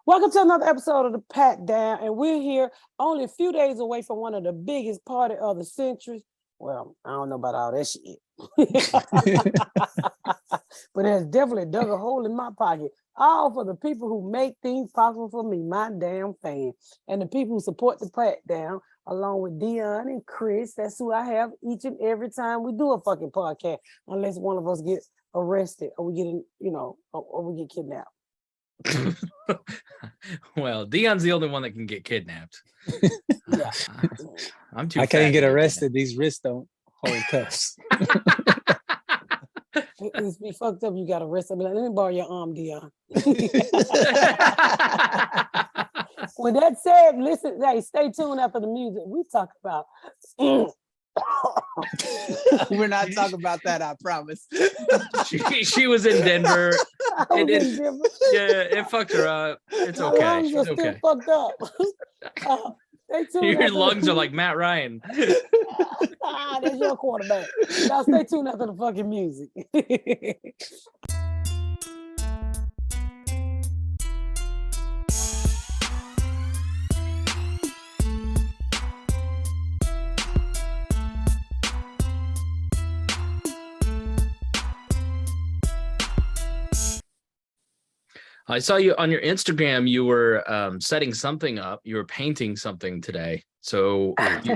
Welcome to another episode of the Pat Down, and we're here only a few days away from one of the biggest party of the century. Well, I don't know about all that shit, but it has definitely dug a hole in my pocket. All for the people who make things possible for me, my damn fans, and the people who support the Pat Down, along with Dion and Chris. That's who I have each and every time we do a fucking podcast, unless one of us gets arrested or we get, or we get kidnapped. Well, Dion's the only one that can get kidnapped. Yeah. I'm too. I can't get arrested. These wrists don't hold cuffs. It's be fucked up. You got arrested. Like, let me borrow your arm, Dion. With that said, listen. Hey, stay tuned after the music. We talk about. We're not talking about that. I promise. She was in Denver. It fucked her up. It's My okay. lungs are still fucked up. Stay tuned. Your lungs are like Matt Ryan. That's your quarterback. Now stay tuned after the fucking music. I saw you on your Instagram. You were setting something up. You were painting something today. So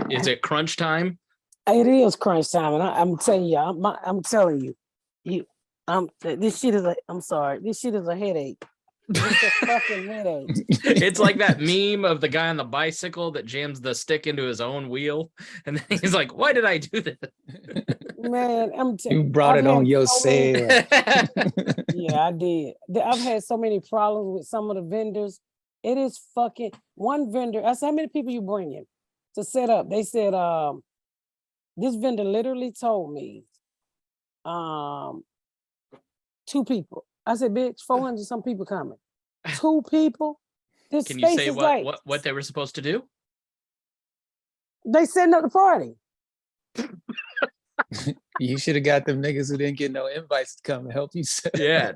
is it crunch time? It is crunch time, and I'm telling you, I'm telling you, this shit is I'm sorry, this shit is a headache. It's a fucking headache. It's like that meme of the guy on the bicycle that jams the stick into his own wheel, and then he's like, "Why did I do this?" Man, you brought it on yourself. Yeah, I did. I've had so many problems with some of the vendors. It is fucking one vendor. I said, how many people you bringing to set up? They said, this vendor literally told me, 2 people. I said, bitch, 400 some people coming. 2 people. This Can you say like, what they were supposed to do? They setting up the party. You should have got them niggas who didn't get no invites to come and help you. Yeah.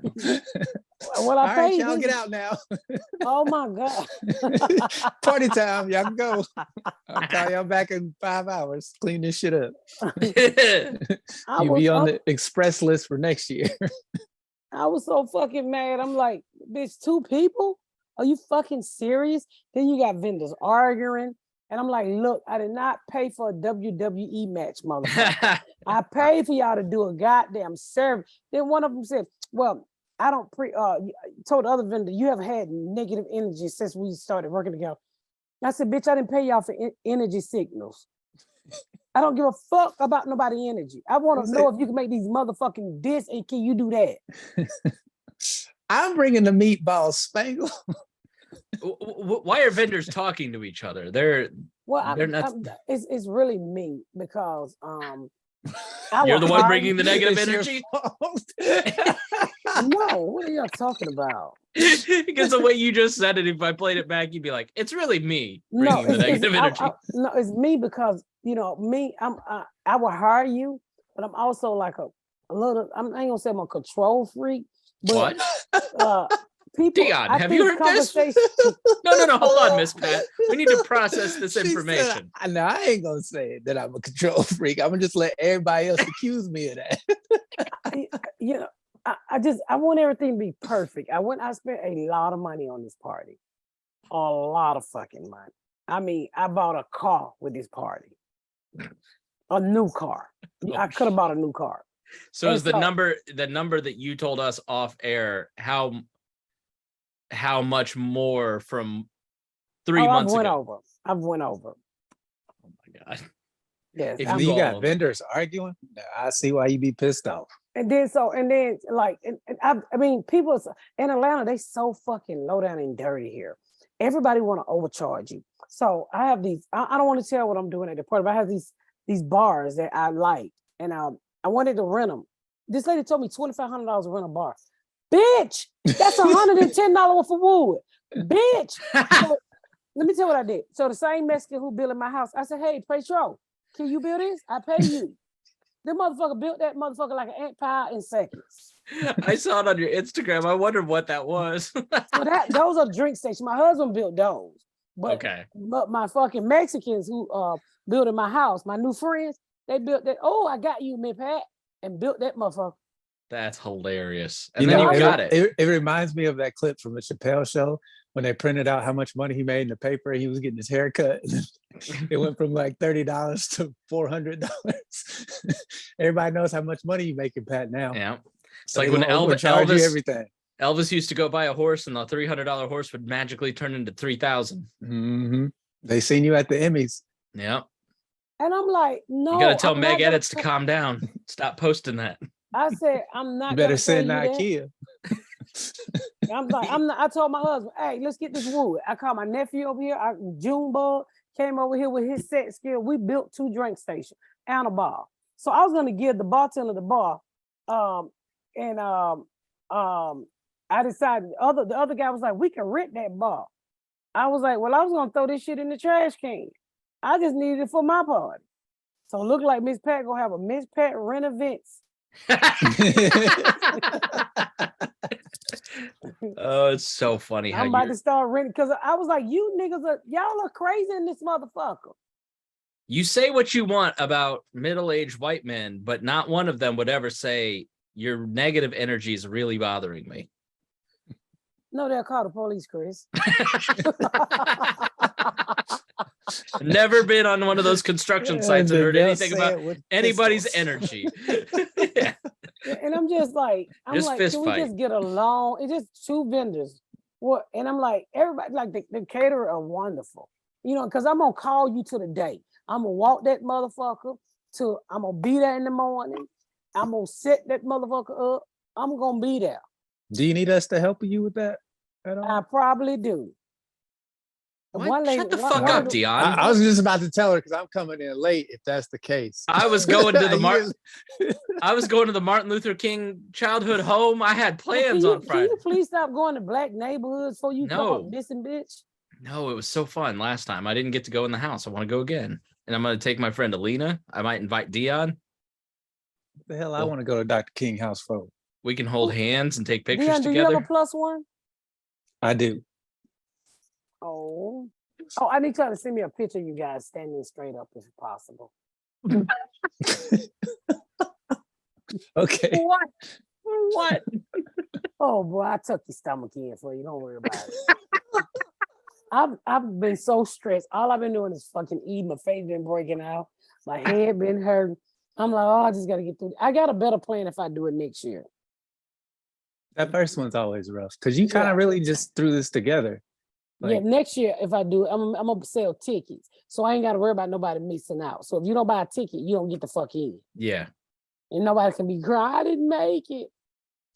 Well, I paid. All right, y'all get out now. Oh my God. Party time. Y'all can go. I'll call y'all back in 5 hours. Clean this shit up. You'll be on the express list for next year. I was so fucking mad. I'm like, bitch, 2 people? Are you fucking serious? Then you got vendors arguing. And I'm like, look, I did not pay for a WWE match, motherfucker. I paid for y'all to do a goddamn service. Then one of them said, well, I don't told the other vendor, you have had negative energy since we started working together. I said, bitch, I didn't pay y'all for energy signals. I don't give a fuck about nobody energy. I want to know if you can make these motherfucking discs and can you do that? I'm bringing the meatball Spangle. Why are vendors talking to each other? They're not. It's really me because you're the one bringing the negative energy. No, what are y'all talking about? Because the way you just said it, if I played it back, you'd be like, "It's really me bringing the negative energy." No, it's me because me. I will hire you, but I'm also like a little. I ain't gonna say I'm a control freak. But, what? People, Dion, have you heard this? No. Hold on, Miss Pat. We need to process this information. No, I ain't gonna say that I'm a control freak. I'm gonna just let everybody else accuse me of that. I want everything to be perfect. I spent a lot of money on this party. A lot of fucking money. I mean, I bought a car with this party. A new car. I could have bought a new car. So is the number that you told us off air, how much more from 3 months ago? I've went over. Oh my God. Yes. If you got vendors arguing, I see why you be pissed off. And then I mean, people in Atlanta, they so fucking low down and dirty here. Everybody want to overcharge you. So I have these, I don't want to tell what I'm doing at the party, but I have these bars that I like. And I wanted to rent them. This lady told me $2,500 to rent a bar. Bitch, that's $110 worth of wood. Bitch. So, let me tell you what I did. So the same Mexican who built in my house, I said, hey, Petro, can you build this? I pay you. The motherfucker built that motherfucker like an ant pile in seconds. I saw it on your Instagram. I wondered what that was. So those are drink stations. My husband built those. But, Okay. but my fucking Mexicans who built in my house, my new friends, they built that. Oh, I got you, Miss Pat, and built that motherfucker. That's hilarious. And then you got it. It reminds me of that clip from the Chappelle show when they printed out how much money he made in the paper and he was getting his hair cut. It went from like $30 to $400. Everybody knows how much money you making, Pat, now. Yeah. It's So like they when will charge you Elvis, everything. Elvis used to go buy a horse and the $300 horse would magically turn into 3,000. Mm-hmm. They seen you at the Emmys. Yeah. And I'm like, no. You got to tell I'm Meg not Edits to calm down. Stop posting that. I said, I'm not. You better gonna send tell you IKEA. that. I'm like, I'm not. I told my husband, hey, let's get this wood. I called my nephew over here. Junebug came over here with his set skill. We built 2 drink stations and a bar. So I was gonna give the bartender the bar, I decided the other guy was like, we can rent that bar. I was like, well, I was gonna throw this shit in the trash can. I just needed it for my party. So it looked like Miss Pat gonna have a Miss Pat rent events. Oh, it's so funny how I'm about to start renting because I was like, you niggas y'all are crazy in this motherfucker. you say what you want about middle-aged white men, but not one of them would ever say your negative energy is really bothering me. No, they'll call the police, Chris. Never been on one of those construction sites and heard They'll anything say about it with anybody's pistols. energy. Yeah. And I'm just like, Just fist can fight. we just get along? It's just 2 vendors. What? And I'm like, everybody, like the caterer are wonderful. You know, because I'm gonna call you to the day. I'm gonna walk that motherfucker I'm gonna be there in the morning. I'm gonna set that motherfucker up. I'm gonna be there. Do you need us to help you with that at all? I probably do. What? Shut the fuck one up, of the- Dion. I was just about to tell her because I'm coming in late if that's the case. I was going to the You- I was going to the Martin Luther King childhood home. I had plans on Can Friday. you please stop going to black neighborhoods before you come No. up missing, bitch? No, it was so fun last time. I didn't get to go in the house. I want to go again. And I'm going to take my friend Alina. I might invite Dion. the hell I want to go to Dr. King house for? We can hold hands and take pictures Dion, do you have together. a +1? I do. Oh, I need y'all to send me a picture of you guys standing straight up if possible. Okay. What? What? Oh boy, I took your stomach in for you. Don't worry about it. I've been so stressed. All I've been doing is fucking eating. My face been breaking out. My head been hurting. I'm like, oh, I just gotta get through. I got a better plan if I do it next year. That first one's always rough because you kind of really just threw this together. Yeah, next year if I do it, I'm gonna sell tickets, so I ain't gotta worry about nobody missing out. So if you don't buy a ticket, you don't get the fuck in, Yeah. and nobody can be crying. I didn't make it.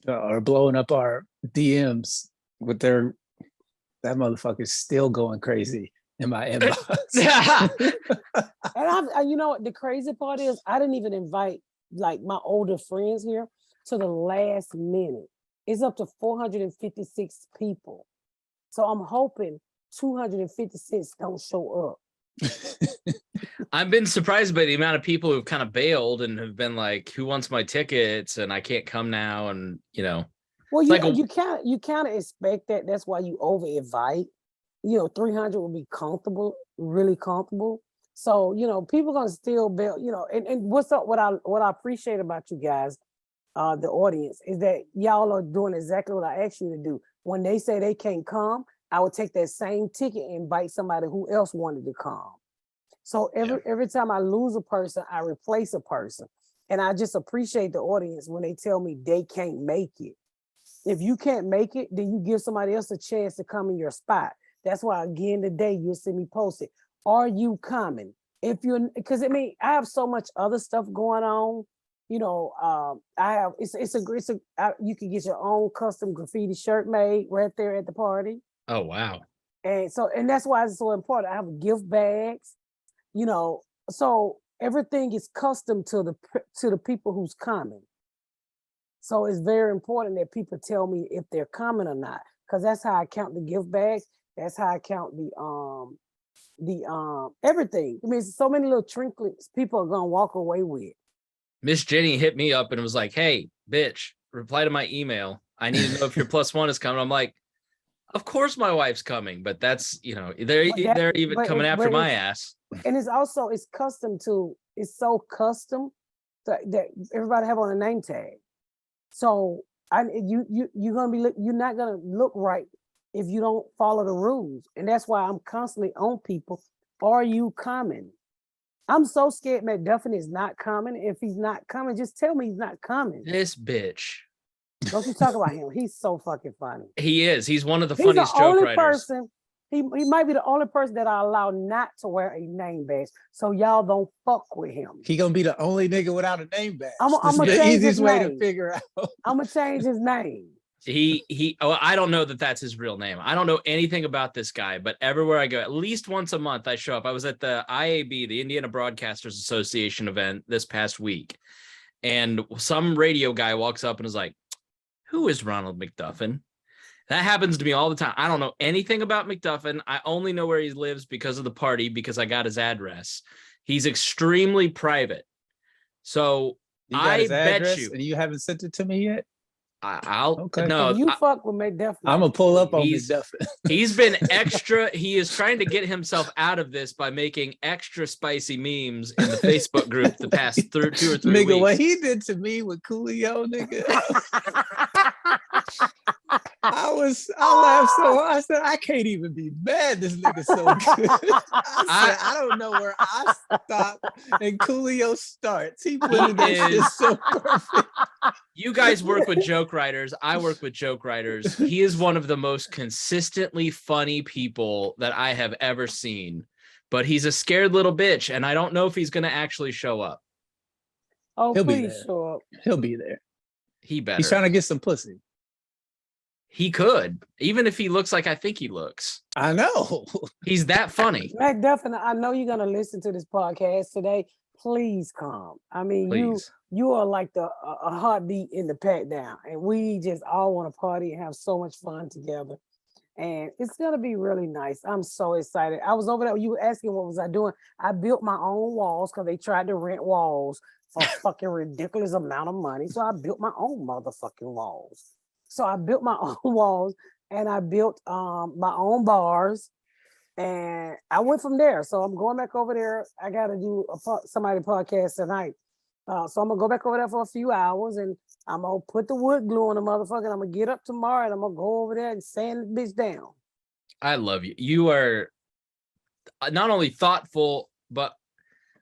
Or blowing up our DMs with that motherfucker's still going crazy in my inbox. And you know what the crazy part is? I didn't even invite like my older friends here to the last minute. It's up to 456 people. So I'm hoping 256 don't show up. I've been surprised by the amount of people who've kind of bailed and have been like, who wants my tickets? And I can't come now. And, Well, like you kind of expect that. That's why you over invite. 300 will be comfortable, really comfortable. So, people gonna still bail, and what's up, what I appreciate about you guys, the audience, is that y'all are doing exactly what I asked you to do. When they say they can't come, I would take that same ticket and invite somebody who else wanted to come. So every time I lose a person, I replace a person. And I just appreciate the audience when they tell me they can't make it. If you can't make it, then you give somebody else a chance to come in your spot. That's why again today you'll see me post it. Are you coming? Because I have so much other stuff going on. I have you can get your own custom graffiti shirt made right there at the party. Oh, wow. And that's why it's so important. I have gift bags, so everything is custom to the people who's coming. So it's very important that people tell me if they're coming or not, because that's how I count the gift bags. That's how I count the everything. I mean, so many little trinkets people are gonna walk away with. Miss Jenny hit me up and was like, hey, bitch, reply to my email. I need to know if your +1 is coming. I'm like, of course my wife's coming, but that's, they're even coming after my ass. And it's custom to, it's so custom that everybody have on a name tag. So you're not gonna look right if you don't follow the rules. And that's why I'm constantly on people. Are you coming? I'm so scared McDuffin is not coming. If he's not coming, just tell me he's not coming. This bitch. Don't you talk about him. He's so fucking funny. He is. He's one of the He's funniest the joke only writers. person. He might be the only person that I allow not to wear a name badge. So y'all don't fuck with him. He gonna be the only nigga without a name badge. I'm This is gonna the change easiest his way to name. figure out. I'm gonna change his name. I don't know that that's his real name. I don't know anything about this guy, but everywhere I go, at least once a month, I show up. I was at the IAB, the Indiana Broadcasters Association event this past week, and some radio guy walks up and is like, "Who is Ronald McDuffin?" That happens to me all the time. I don't know anything about McDuffin. I only know where he lives because of the party, because I got his address. He's extremely private. So You got I his bet address you and you haven't sent it to me yet. I'll Okay. no. If you fuck with McDuffin, I'm gonna pull up on He's- McDuffin. He's been extra. He is trying to get himself out of this by making extra spicy memes in the Facebook group the past 2 or 3 Nigga, weeks. what he did to me with Coolio, nigga. I laughed so hard. I said, I can't even be mad. This nigga's so good. I said, I don't know where I stop and Coolio starts. He blended that shit is- so perfect. You guys work with joke writers. I work with joke writers. He is one of the most consistently funny people that I have ever seen. But he's a scared little bitch, and I don't know if he's going to actually show up. Oh, He'll be please there. show up. He'll be there. He better. He's trying to get some pussy. He could, even if he looks like I think he looks. I know. He's that funny. McDuffin, I know you're gonna listen to this podcast today. Please come. I mean, Please. you are like a heartbeat in the pat down, and we just all want to party and have so much fun together. And it's gonna be really nice. I'm so excited. I was over there. You were asking what was I doing? I built my own walls because they tried to rent walls for a fucking ridiculous amount of money. So I built my own motherfucking walls. So I built my own walls and I built my own bars, and I went from there. So I'm going back over there. I got to do somebody podcast tonight. So I'm gonna go back over there for a few hours, and I'm gonna put the wood glue on the motherfucker. And I'm gonna get up tomorrow, and I'm gonna go over there and sand the bitch down. I love you. You are not only thoughtful, but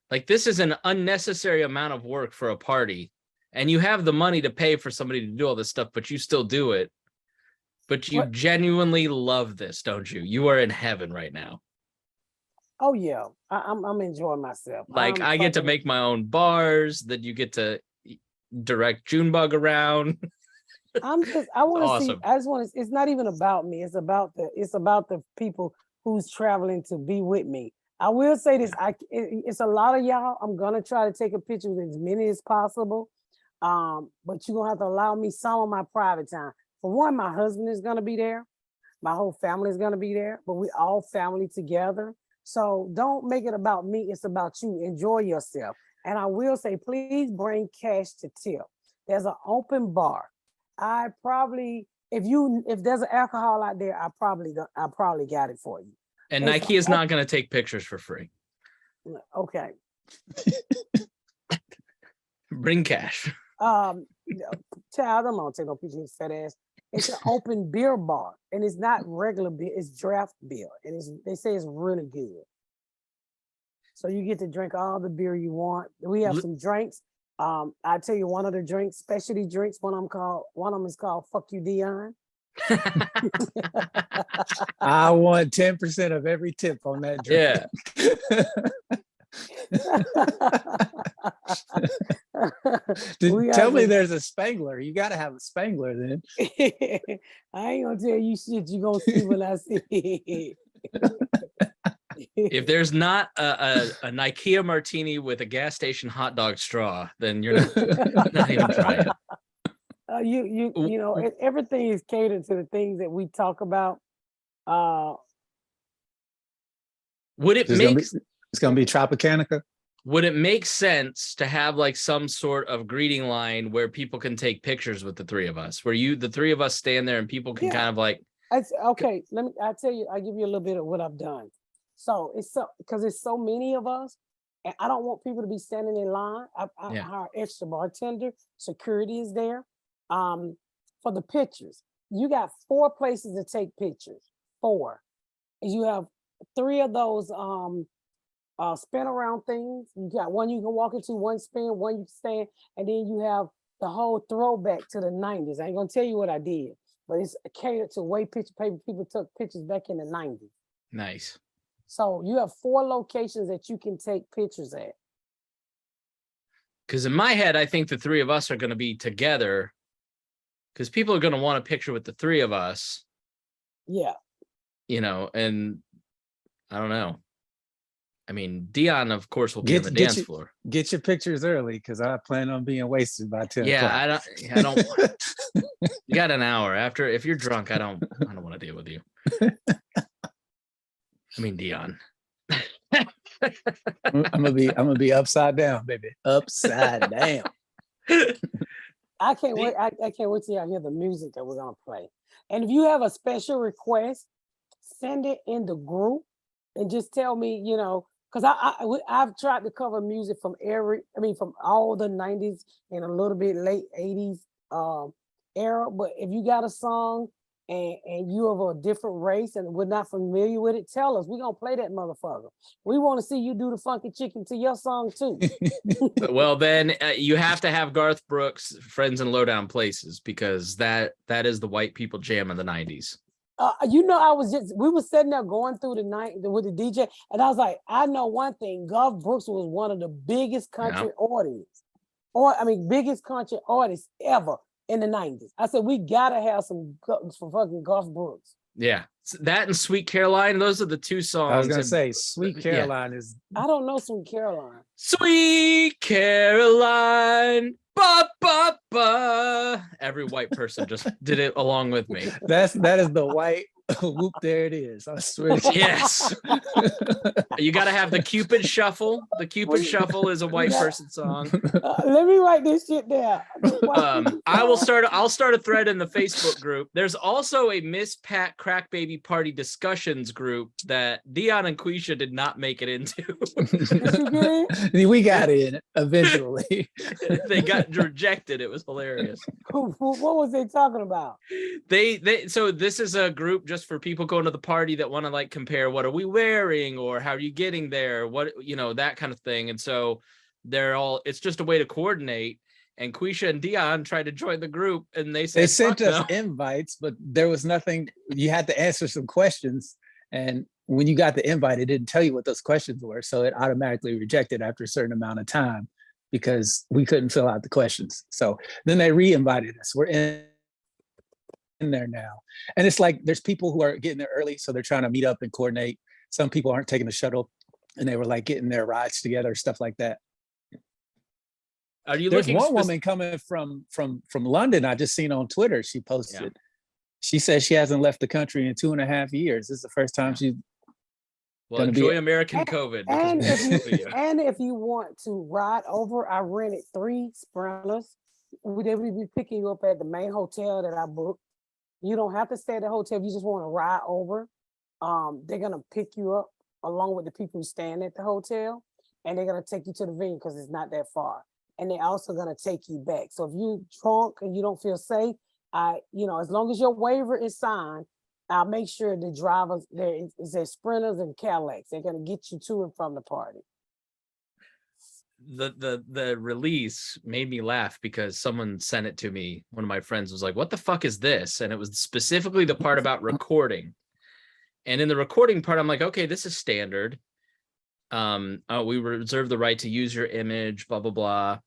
like this is an unnecessary amount of work for a party. And you have the money to pay for somebody to do all this stuff, but you still do it. But you What? genuinely love this, don't you? You are in heaven right now. Oh yeah, I'm enjoying myself. Like I'm I get to fucking- make my own bars that you get to direct Junebug around. I want to see. awesome. I just want to. It's not even about me. It's about the people who's traveling to be with me. I will say this. It's a lot of y'all. I'm gonna try to take a picture with as many as possible. But you're gonna have to allow me some of my private time. For one, my husband is gonna be there. My whole family is gonna be there. But we all family together. So don't make it about me. It's about you. Enjoy yourself. And I will say, please bring cash to tip. There's an open bar. I probably, if there's an alcohol out there, I probably got it for you. And It's Nike is not going to take pictures for free. Okay. Bring cash. Child, I'm gonna take no picture of his fat ass. It's an open beer bar, and it's not regular beer, it's draft beer, and they say it's really good. So you get to drink all the beer you want. We have Li- some drinks. I tell you one of the drinks, specialty drinks. One of them is called "Fuck You, Dion." I want 10% of every tip on that drink. We got Tell me some- there's a Spangler. You got to have a Spangler then. I ain't gonna tell you shit. You gonna see when I see it. If there's not a Nikea martini with a gas station hot dog straw, then you're not even trying. You know, everything is catered to the things that we talk about. Would it It's make gonna be Tropicanica. would it make sense to have like some sort of greeting line where people can take pictures with the three of us, where the three of us stand there and people can Yeah. kind of like, Okay, I tell you, I give you a little bit of what I've done. So it's because it's so many of us, and I don't want people to be standing in line. I Yeah. hire extra bartender, security is there. For the pictures, you got 4 places to take pictures. 4. And you have 3 of those spin around things. You got one you can walk into, one spin, one you can stand, and then you have the whole throwback to the 90s. I ain't gonna tell you what I did, but it's catered to way people took pictures back in the 90s. nice. So you have 4 locations that you can take pictures at. Because in my head, I think the three of us are going to be together because people are going to want a picture with the three of us, Yeah. and I don't know. I mean, Dion, of course, will be on the Get dance you- floor. Get your pictures early because I plan on being wasted by 10 Yeah, o'clock. I don't. You got an hour after. If you're drunk, I don't want to deal with you. I mean, Dion. I'm gonna be upside down, baby. Upside down. I can't wait. I can't wait till y'all hear the music that we're gonna play. And if you have a special request, send it in the group and just tell me, because I've tried to cover music from from all the 90s and a little bit late 80s era. But if you got a song and you of a different race and we're not familiar with it, tell us. We're gonna play that motherfucker. We want to see you do the funky chicken to your song too. Well, then you have to have Garth Brooks, Friends in Lowdown Places, because that is the white people jam of the 90s. We were sitting there going through the night with the DJ, and I was like, I know one thing, Garth Brooks was one of the biggest country biggest country artists ever in the 90s. I said, we gotta have some fucking Garth Brooks. Yeah, that and Sweet Caroline, those are the 2 songs. I was gonna say Sweet Caroline is I don't know Sweet Caroline. Sweet Caroline, ba ba ba. Every white person just did it along with me. that is the white whoop. There it is. I swear. Yes. You got to have the Cupid Shuffle. The Cupid Shuffle is a white person song. Let me write this shit down. I'll start a thread in the Facebook group. There's also a Miss Pat Crack Baby Party discussions group that Dion and Quisha did not make it into. We got in eventually. They got rejected. It was hilarious. What was they talking about? So this is a group just for people going to the party that want to like compare what are we wearing or how are you getting there, what that kind of thing. And so it's just a way to coordinate. And Quisha and Dion tried to join the group and they said they sent us invites, but there was nothing. You had to answer some questions, and when you got the invite, it didn't tell you what those questions were, so it automatically rejected after a certain amount of time because we couldn't fill out the questions. So then they re-invited us. We're in there now, and it's like there's people who are getting there early, so they're trying to meet up and coordinate. Some people aren't taking the shuttle, and they were like getting their rides together, stuff like that. Are you There's looking one woman coming from London I just seen on Twitter. She posted. Yeah. She says she hasn't left the country in 2.5 years. This is the first time she's Well, enjoy American COVID. And if you want to ride over, I rented 3 Sprinters. They will be picking you up at the main hotel that I booked. You don't have to stay at the hotel if you just want to ride over. They're gonna pick you up along with the people who stand at the hotel, and they're gonna take you to the venue because it's not that far. And they're also gonna take you back. So if you're drunk and you don't feel safe, as long as your waiver is signed, I'll make sure the drivers there is Sprinters and Cadillacs. They're gonna get you to and from the party. The release made me laugh because someone sent it to me. One of my friends was like, "What the fuck is this?" And it was specifically the part about recording. And in the recording part, I'm like, okay, this is standard. We reserve the right to use your image, blah, blah, blah.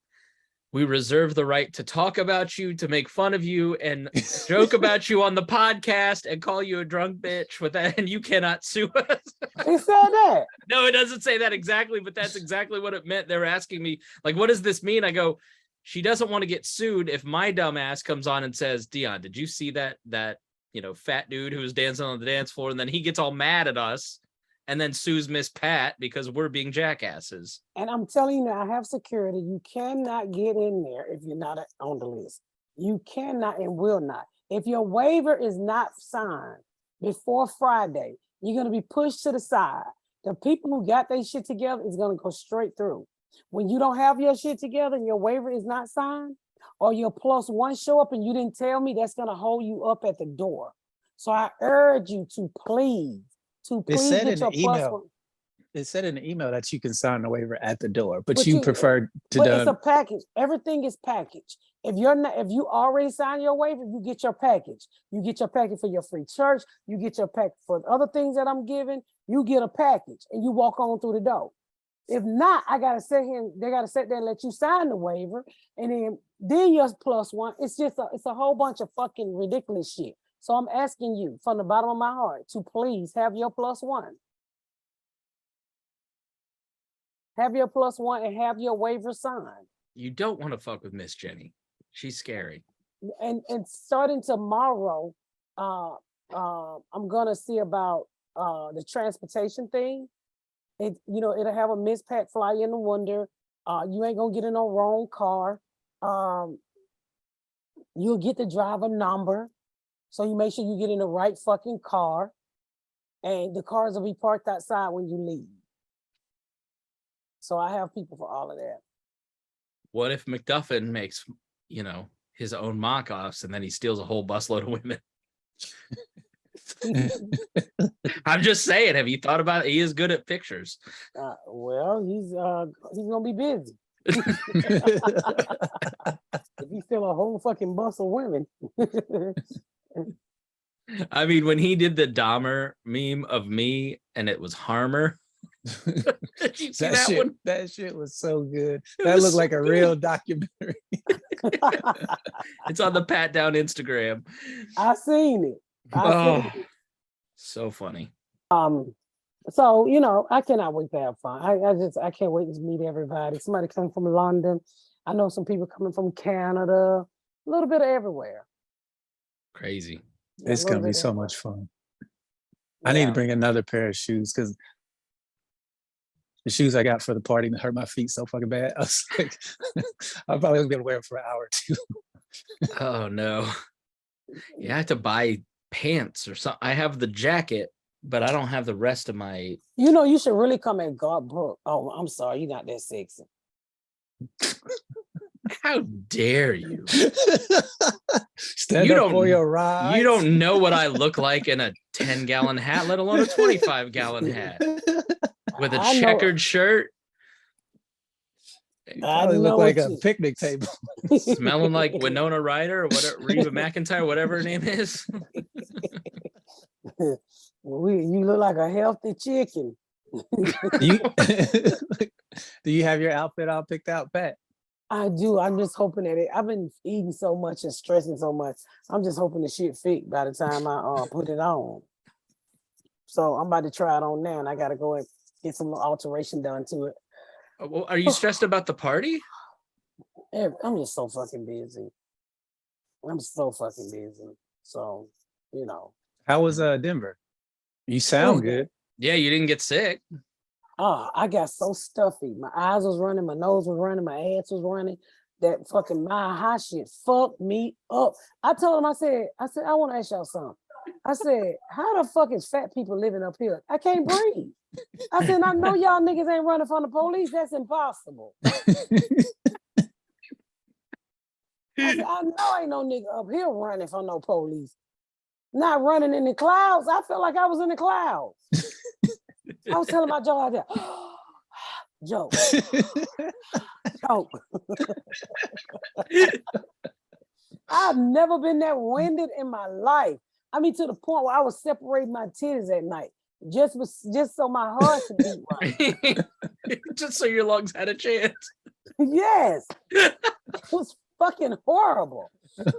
We reserve the right to talk about you, to make fun of you and joke about you on the podcast and call you a drunk bitch with that, and you cannot sue us. They said that. No, it doesn't say that exactly, but that's exactly what it meant. They were asking me, like, what does this mean? I go, she doesn't want to get sued if my dumb ass comes on and says, Dion, did you see that fat dude who was dancing on the dance floor? And then he gets all mad at us and then sues Miss Pat because we're being jackasses. And I'm telling you now, I have security. You cannot get in there if you're not on the list. You cannot and will not. If your waiver is not signed before Friday, you're going to be pushed to the side. The people who got their shit together is going to go straight through. When you don't have your shit together and your waiver is not signed, or your +1 show up and you didn't tell me, that's going to hold you up at the door. So I urge you to please said get in your the email. +1. It said in the email that you can sign the waiver at the door, but But you you- prefer to But it's a do. package. Everything is packaged. If you already signed your waiver, you get your package. You get your package for your free church. You get your package for other things that I'm giving. You get a package and you walk on through the door. If not, I gotta sit here. They gotta sit there and let you sign the waiver, and then your +1. It's a whole bunch of fucking ridiculous shit. So I'm asking you from the bottom of my heart to please have your +1. Have your +1 and have your waiver signed. You don't want to fuck with Miss Jenny. She's scary. And starting tomorrow, I'm gonna see about the transportation thing. It'll have a Miss Pat fly in the window. You ain't gonna get in no wrong car. You'll get the driver number, so you make sure you get in the right fucking car, and the cars will be parked outside when you leave. So I have people for all of that. What if McDuffin makes, his own mock-offs and then he steals a whole busload of women? I'm just saying, have you thought about it? He is good at pictures. Well, he's gonna be busy. If he steal a whole fucking bus of women. I mean, when he did the Dahmer meme of me and it was Harmer. Did you see that one? That shit was so good. It That was looked so like a good. real documentary. It's on the Pat Down Instagram. I seen it. Oh, so funny. So I cannot wait to have fun. I can't wait to meet everybody. Somebody coming from London. I know some people coming from Canada. A little bit of everywhere. Crazy. Yeah, a It's little gonna be bit so everywhere. much fun. I need to Yeah. bring another pair of shoes because the shoes I got for the party hurt my feet so fucking bad. I was like, I'm probably gonna be able to wear them for an hour or two. Oh no. You have to buy pants or something. I have the jacket, but I don't have the rest of my. You should really come at God Brook. Oh, I'm sorry, you're not that sexy. How dare you? Stand You up don't- for your ride. You don't know what I look like in a 10-gallon hat, let alone a 25-gallon hat with a I know- checkered shirt, You I probably know look like what a you- picnic table. smelling like Winona Ryder or whatever, Reba McEntire, whatever her name is. You look like a healthy chicken. You, do you have your outfit all picked out, Pat? I do. I'm just hoping that I've been eating so much and stressing so much. I'm just hoping the shit fit by the time I put it on. So I'm about to try it on now, and I got to go and get some alteration done to it. Well, are you stressed about the party? I'm just so fucking busy. I'm so fucking busy. So, How was Denver? You sound good. Yeah, you didn't get sick. I got so stuffy. My eyes was running, my nose was running, my ass was running. That fucking Mile High shit fucked me up. I told him, I said, I want to ask y'all something. I said, how the fuck is fat people living up here? I can't breathe. I said, I know y'all niggas ain't running from the police. That's impossible. I said, I know ain't no nigga up here running from no police. Not running in the clouds. I felt like I was in the clouds. I was telling my Joe out there, Joe, Joe. I've never been that winded in my life. I mean, to the point where I was separating my titties at night, just so my heart could beat right. Just so your lungs had a chance. Yes, it was fucking horrible.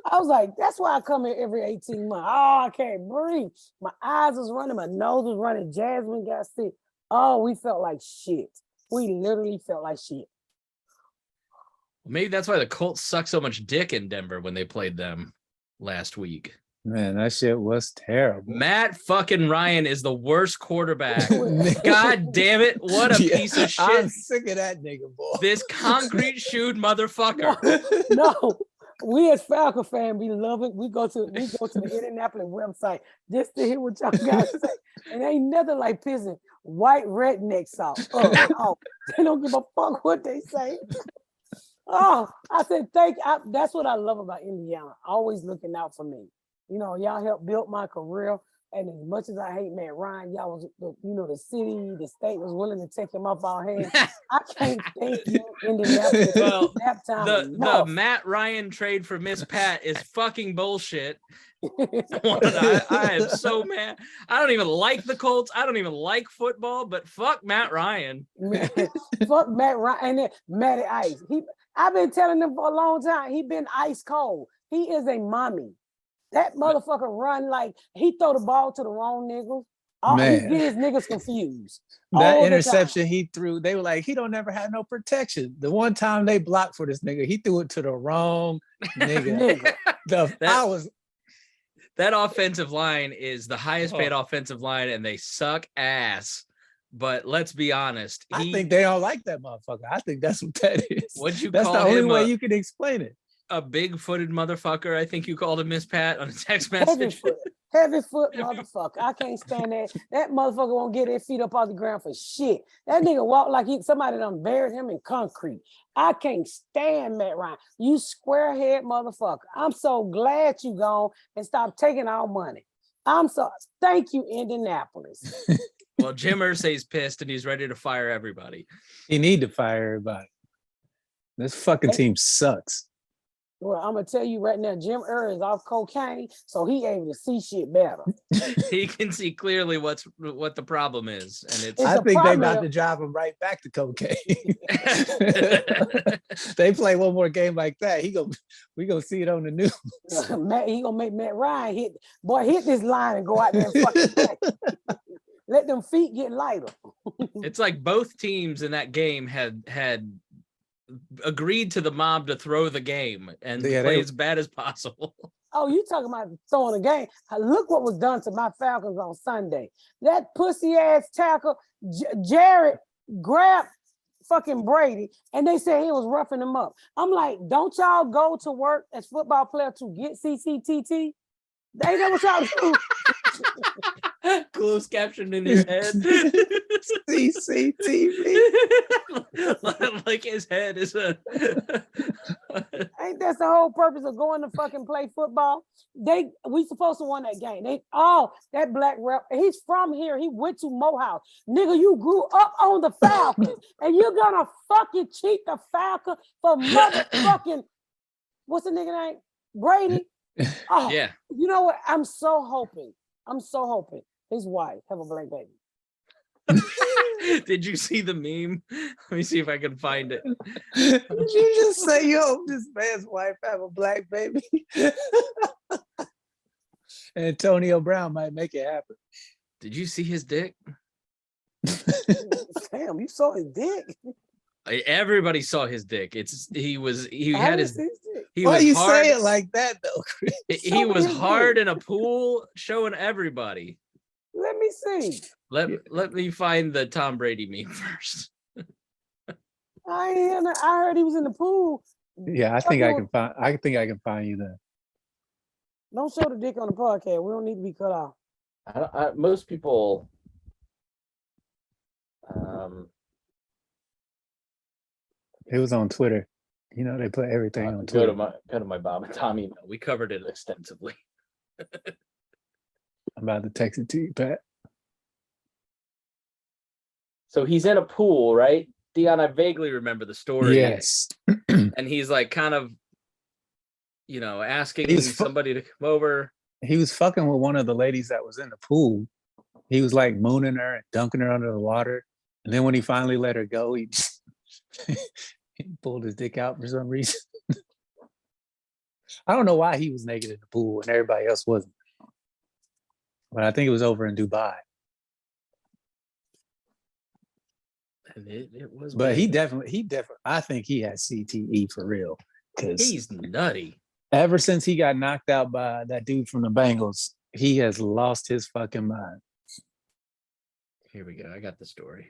I was like, that's why I come here every 18 months. Oh, I can't breathe. My eyes was running, my nose was running. Jasmine got sick. Oh, we felt like shit. We literally felt like shit. Maybe that's why the Colts suck so much dick in Denver when they played them last week. Man, that shit was terrible. Matt fucking Ryan is the worst quarterback. God damn it. What a Yeah, piece of shit. I'm sick of that nigga, boy. This concrete shoed motherfucker. No, we as Falcon fan, we love it. We go to the Indianapolis website just to hear what y'all guys say. And ain't nothing like pissing white rednecks off. Oh, they don't give a fuck what they say. Oh, I said that's what I love about Indiana. Always looking out for me. You know, y'all helped build my career. And as much as I hate Matt Ryan, y'all was, the city, the state was willing to take him off our hands. I can't thank you, Indianapolis. Well, nap time the enough. Matt Ryan trade for Miss Pat is fucking bullshit. I am so mad. I don't even like the Colts. I don't even like football, but fuck Matt Ryan. Man, fuck Matt Ryan and then Matty Ice. I've been telling him for a long time. He been ice cold. He is a mommy. That motherfucker run like he throw the ball to the wrong niggas. He get his niggas confused. That interception he threw, they were like, he don't never have no protection. The one time they blocked for this nigga, he threw it to the wrong nigga. That offensive line is the highest paid offensive line, and they suck ass. But let's be honest. I think they don't like that motherfucker. I think that's what that is. What'd you that's call the only him way you can explain it. A big-footed motherfucker. I think you called him Miss Pat on a text message. Heavy foot motherfucker. I can't stand that. That motherfucker won't get his feet up off the ground for shit. That nigga walk like somebody done buried him in concrete. I can't stand Matt Ryan. You squarehead motherfucker. I'm so glad you gone and stop taking our money. Thank you, Indianapolis. Well, Jim Irsay's pissed and he's ready to fire everybody. He need to fire everybody. This fucking team sucks. Well, I'm gonna tell you right now, Jim is off cocaine, so he able to see shit better. He can see clearly what the problem is, and I think they about to drive him right back to cocaine. They play one more game like that, we gonna see it on the news. He gonna make Matt Ryan hit this line and go out there and fucking play. Let them feet get lighter. It's like both teams in that game had agreed to the mob to throw the game and play as bad as possible. Oh, you talking about throwing a game? Look what was done to my Falcons on Sunday. That pussy ass tackle, Jared grabbed fucking Brady, and they said he was roughing him up. I'm like, don't y'all go to work as football player to get CCTT? They know what y'all do. Closed caption in his head. CCTV. Like his head is a. Ain't that the whole purpose of going to fucking play football? We supposed to win that game. That black rep, he's from here. He went to Morehouse. Nigga, you grew up on the Falcons, and you're gonna fucking cheat the Falcon for motherfucking what's the nigga name? Brady. Oh, yeah. You know what? I'm so hoping his wife have a black baby. Did you see the meme? Let me see if I can find it. Did you just say you hope this man's wife have a black baby? Antonio Brown might make it happen. Did you see his dick? Damn, you saw his dick. Everybody saw his dick. He had his dick. Why you say it like that though, Chris? He was hard in a pool showing everybody. Let me see. Let me find the Tom Brady meme first. I heard he was in the pool. Yeah, I think I can find you there. Don't show the dick on the podcast. We don't need to be cut off. Most people it was on Twitter. You know, they put everything on Twitter. Go to my Bob and Tom email. We covered it extensively. I'm about to text it to you, Pat. So he's in a pool, right? Dion, I vaguely remember the story. Yes. And he's like kind of, asking somebody to come over. He was fucking with one of the ladies that was in the pool. He was like mooning her and dunking her under the water. And then when he finally let her go, he pulled his dick out for some reason. I don't know why he was naked in the pool and everybody else wasn't. But I think it was over in Dubai. And it was. But he definitely. I think he had CTE for real. He's nutty. Ever since he got knocked out by that dude from the Bengals, he has lost his fucking mind. Here we go. I got the story.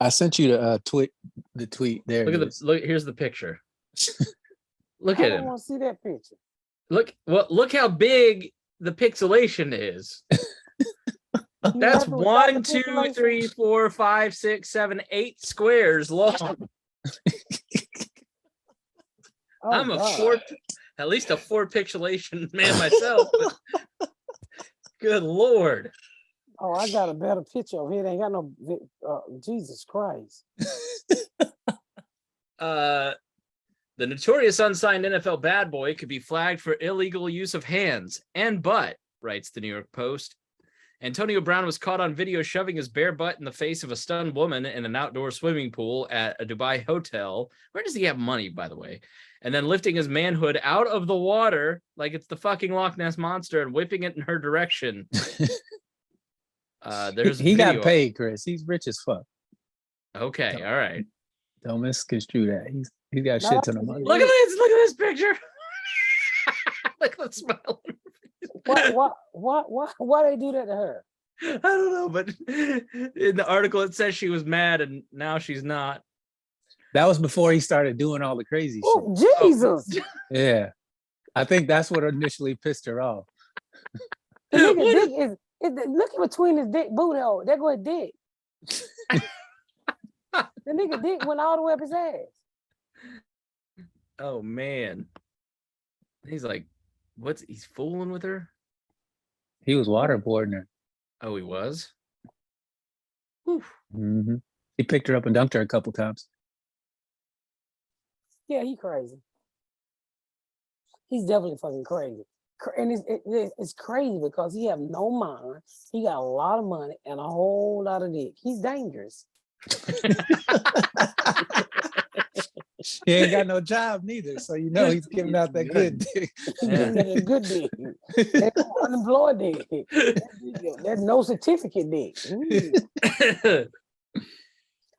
I sent you the tweet. There. Look it at is. look. Here's the picture. Look I at don't him. want to see that picture. Look how big the pixelation is. You That's happy without the 1, 2, pixelation? 3, 4, 5, 6, 7, 8 squares long. Oh, I'm a God. at least a 4 pixelation man myself. But good Lord. Oh, I got a better picture of it. Ain't got no Jesus Christ. The notorious unsigned NFL bad boy could be flagged for illegal use of hands and butt, writes the New York Post. Antonio Brown was caught on video shoving his bare butt in the face of a stunned woman in an outdoor swimming pool at a Dubai hotel. Where does he have money, by the way? And then lifting his manhood out of the water like it's the fucking Loch Ness Monster and whipping it in her direction. There's he got video. paid, Chris. He's rich as fuck. Okay, all right. Don't misconstrue that. He's got No, shit ton of money. Look at this picture. Look at the smile. Why they do that to her? I don't know, but in the article it says she was mad and now she's not. That was before he started doing all the crazy Oh, shit. Jesus. Yeah. I think that's what initially pissed her off. The nigga dick is look in between his dick boot hole. There go his dick. The nigga dick went all the way up his ass. Oh man. He's like, he's fooling with her? He was waterboarding her. Oh, he was? Mm-hmm. He picked her up and dunked her a couple times. Yeah, he crazy. He's definitely fucking crazy. And it's crazy because he have no mind. He got a lot of money and a whole lot of dick. He's dangerous. He ain't got no job neither, so you know he's giving out that good dick. He's giving it a good dick. That's unemployed dick. That's no certificate dick.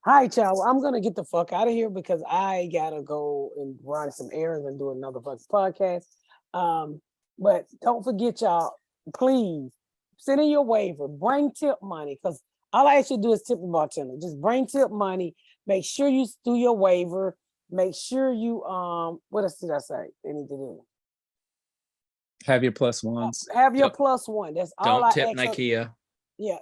All right, y'all. I'm gonna get the fuck out of here because I gotta go and run some errands and do another fucking podcast. But don't forget, y'all, please send in your waiver, bring tip money, because all I ask you to do is tip the bartender. Just bring tip money. Make sure you do your waiver. Make sure you what else did I say they need to do? Have your plus ones. Have your Yep. plus one. That's all Don't I tip ask. Nikea. Yeah,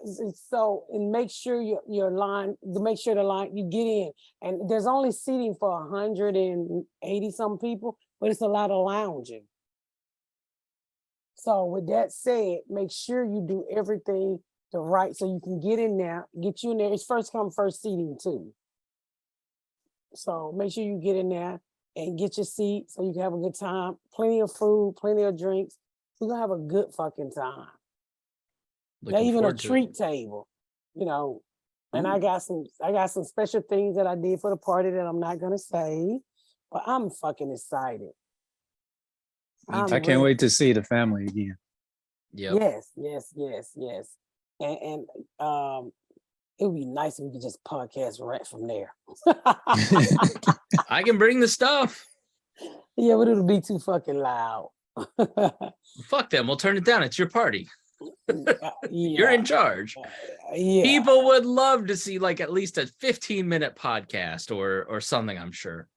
so and make sure your line to make sure the line you get in, and there's only seating for 180 some people, but it's a lot of lounging. So with that said, make sure you do everything the right so you can get in there, get you in there. It's first come first seating too. So make sure you get in there and get your seat so you can have a good time. Plenty of food, plenty of drinks. We're gonna have a good fucking time. Not even a treat table, you know. And I got some special things that I did for the party that I'm not gonna say, but I'm fucking excited. I can't wait to see the family again. Yep. Yes. And it would be nice if we could just podcast right from there. I can bring the stuff. Yeah, but it'll be too fucking loud. Fuck them. We'll turn it down. It's your party. You're in charge. Yeah. People would love to see like at least a 15-minute podcast or something, I'm sure.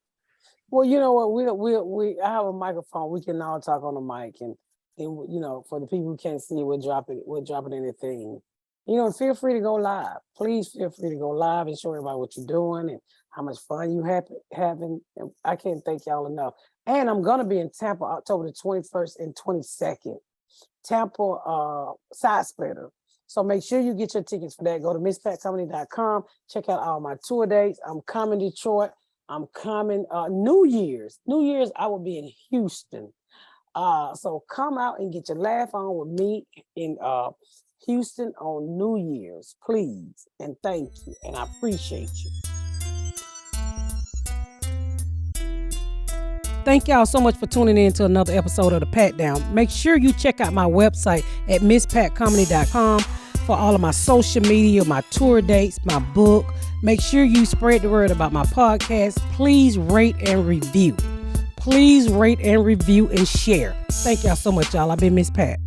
Well, you know what? I have a microphone. We can all talk on the mic, and you know, for the people who can't see, we're dropping anything. You know, feel free to go live. Please feel free to go live and show everybody what you're doing and how much fun you having. And I can't thank y'all enough. And I'm gonna be in Tampa October the 21st and 22nd. Tampa Side Splitter. So make sure you get your tickets for that. Go to MissPatComedy.com. Check out all my tour dates. I'm coming to Detroit. I'm coming New Year's. New Year's, I will be in Houston. So come out and get your laugh on with me in Houston on New Year's, please. And thank you. And I appreciate you. Thank y'all so much for tuning in to another episode of The Pat Down. Make sure you check out my website at MissPatComedy.com. for all of my social media, my tour dates, my book. Make sure you spread the word about my podcast. Please rate and review. Please rate and review and share. Thank y'all so much, y'all. I've been Miss Pat.